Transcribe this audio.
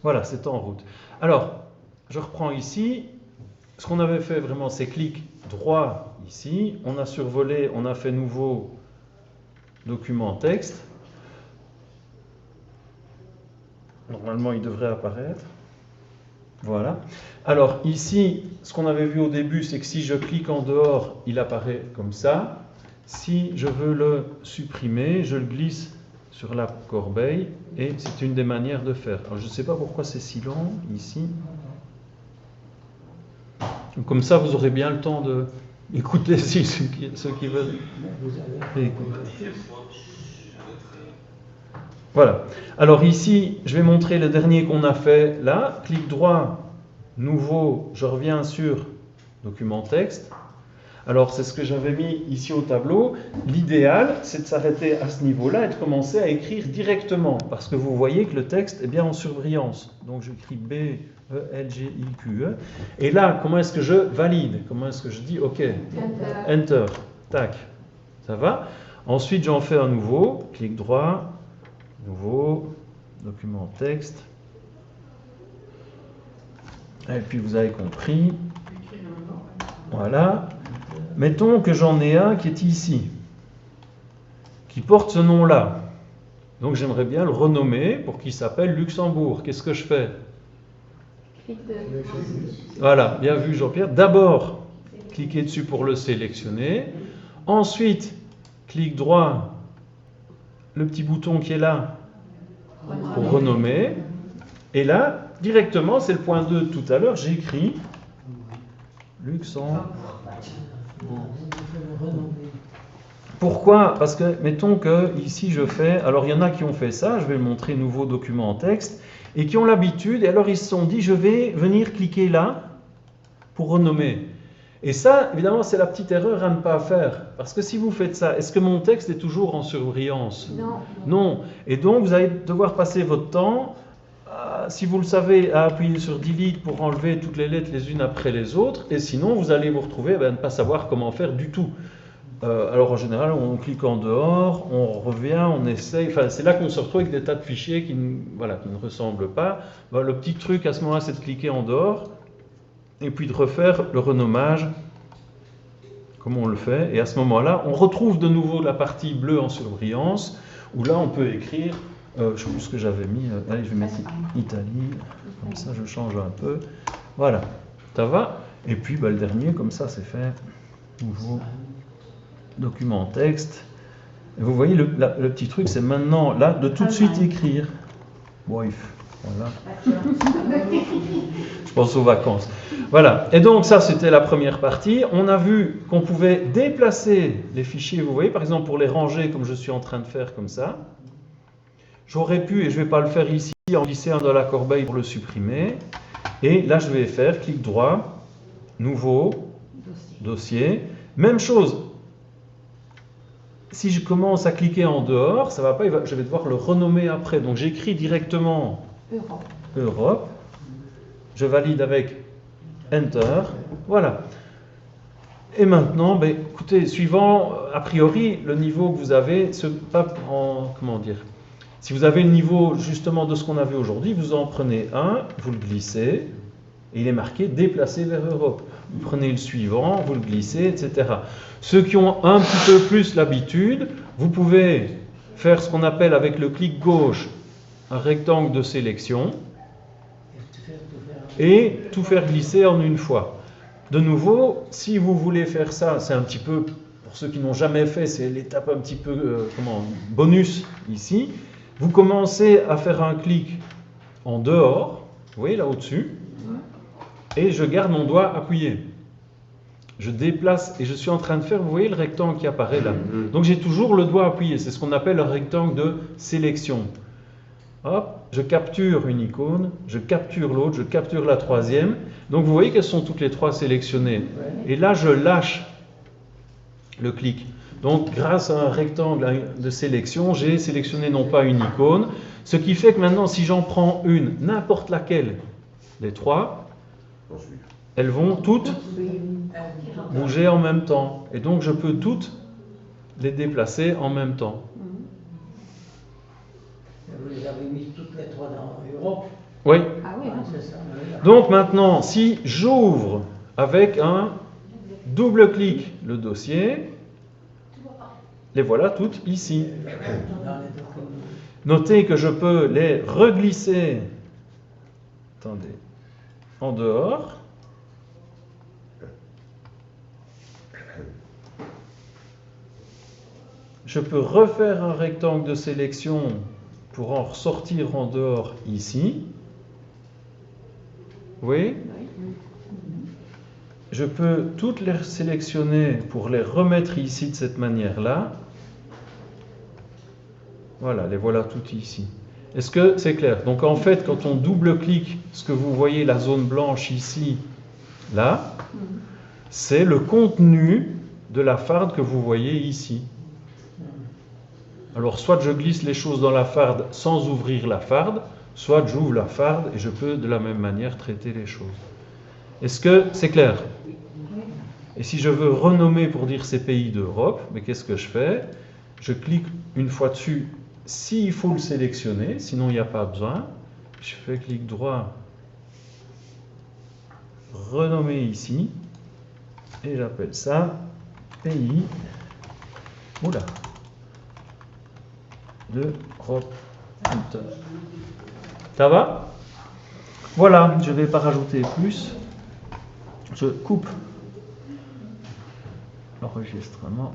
Voilà, c'est en route. Alors, je reprends ici. Ce qu'on avait fait vraiment, c'est clic droit ici. On a survolé, on a fait nouveau document texte. Normalement, il devrait apparaître. Voilà. Alors ici, ce qu'on avait vu au début, c'est que si je clique en dehors, il apparaît comme ça. Si je veux le supprimer, je le glisse sur la corbeille et c'est une des manières de faire. Alors je ne sais pas pourquoi c'est si long ici. Comme ça, vous aurez bien le temps d'écouter ceux qui veulent écouter. Voilà. Alors ici, je vais montrer le dernier qu'on a fait là. Clic droit, nouveau, je reviens sur document texte. Alors c'est ce que j'avais mis ici au tableau. L'idéal, c'est de s'arrêter à ce niveau-là et de commencer à écrire directement. Parce que vous voyez que le texte est bien en surbrillance. Donc j'écris B, E, L, G, I, Q, E. Et là, comment est-ce que je valide? Comment est-ce que je dis OK? Enter. Tac. Ça va? Ensuite, j'en fais un nouveau. Clic droit. Nouveau, document texte. Et puis vous avez compris. Voilà. Mettons que j'en ai un qui est ici, qui porte ce nom-là. Donc j'aimerais bien le renommer pour qu'il s'appelle Luxembourg. Qu'est-ce que je fais? Voilà, bien vu Jean-Pierre. D'abord, cliquez dessus pour le sélectionner. Ensuite, clic droit, le petit bouton qui est là pour renommer. Et là, directement, c'est le point 2 de tout à l'heure, j'écris Luxembourg. Pourquoi? Parce que, mettons que ici je fais, alors il y en a qui ont fait ça, je vais le montrer nouveau document en texte, et qui ont l'habitude, et alors ils se sont dit, je vais venir cliquer là pour renommer. Et ça, évidemment, c'est la petite erreur à ne pas faire. Parce que si vous faites ça, est-ce que mon texte est toujours en surbrillance? Non. Et donc, vous allez devoir passer votre temps, si vous le savez, à appuyer sur Delete pour enlever toutes les lettres les unes après les autres. Et sinon, vous allez vous retrouver à ne pas savoir comment faire du tout. Alors, en général, on clique en dehors, on revient, on essaye. Enfin, c'est là qu'on se retrouve avec des tas de fichiers qui ne ressemblent pas. Le petit truc à ce moment-là, c'est de cliquer en dehors. Et puis de refaire le renommage comme on le fait. Et à ce moment-là, on retrouve de nouveau la partie bleue en surbrillance, où là, on peut écrire, je ne sais plus ce que j'avais mis, allez, je vais mettre Italie, comme ça, je change un peu. Voilà, ça va. Et puis, le dernier, comme ça, c'est fait. Nouveau document texte. Et vous voyez, le petit truc, c'est maintenant, là, de tout de suite écrire. Bref. Voilà. Je pense aux vacances. Voilà. Et donc ça, c'était la première partie. On a vu qu'on pouvait déplacer les fichiers. Vous voyez, par exemple, pour les ranger, comme je suis en train de faire comme ça. J'aurais pu, et je ne vais pas le faire ici, en glisser un dans la corbeille pour le supprimer. Et là, je vais faire clic droit, nouveau, dossier. Même chose. Si je commence à cliquer en dehors, ça ne va pas, je vais devoir le renommer après. Donc j'écris directement Europe. Je valide avec Enter. Voilà. Et maintenant, écoutez, suivant, a priori, le niveau que vous avez, si vous avez le niveau justement de ce qu'on avait aujourd'hui, vous en prenez un, vous le glissez, et il est marqué déplacer vers Europe. Vous prenez le suivant, vous le glissez, etc. Ceux qui ont un petit peu plus l'habitude, vous pouvez faire ce qu'on appelle avec le clic gauche un rectangle de sélection et tout faire glisser en une fois. De nouveau, si vous voulez faire ça, c'est un petit peu, pour ceux qui n'ont jamais fait, c'est l'étape un petit peu bonus ici. Vous commencez à faire un clic en dehors, vous voyez là au-dessus, et je garde mon doigt appuyé. Je déplace et je suis en train de faire, vous voyez le rectangle qui apparaît là. Donc j'ai toujours le doigt appuyé, c'est ce qu'on appelle un rectangle de sélection. Hop, je capture une icône, je capture l'autre, je capture la troisième. Donc vous voyez qu'elles sont toutes les trois sélectionnées. Et là, je lâche le clic. Donc grâce à un rectangle de sélection, j'ai sélectionné non pas une icône, ce qui fait que maintenant, si j'en prends une, n'importe laquelle des trois, elles vont toutes bouger en même temps. Et donc je peux toutes les déplacer en même temps. Vous les avez mis toutes les trois dans Europe. Oui. Ah oui, Ah, c'est ça. Donc maintenant, si j'ouvre avec un double clic le dossier, les voilà toutes ici. Dans les documents. Notez que je peux les reglisser, attendez, en dehors. Je peux refaire un rectangle de sélection pour en ressortir en dehors ici. Oui. Je peux toutes les sélectionner pour les remettre ici de cette manière-là. Voilà, les voilà toutes ici. Est-ce que c'est clair? Donc en fait, quand on double-clique, ce que vous voyez, la zone blanche ici, là, c'est le contenu de la farde que vous voyez ici. Alors soit je glisse les choses dans la farde sans ouvrir la farde, soit j'ouvre la farde et je peux de la même manière traiter les choses. Est-ce que c'est clair? Et si je veux renommer pour dire ces pays d'Europe, mais qu'est-ce que je fais? Je clique une fois dessus, s'il faut le sélectionner, sinon il n'y a pas besoin. Je fais clic droit, renommer ici, et j'appelle ça pays d'Europe. Ça va? Voilà, je ne vais pas rajouter plus. Je coupe l'enregistrement.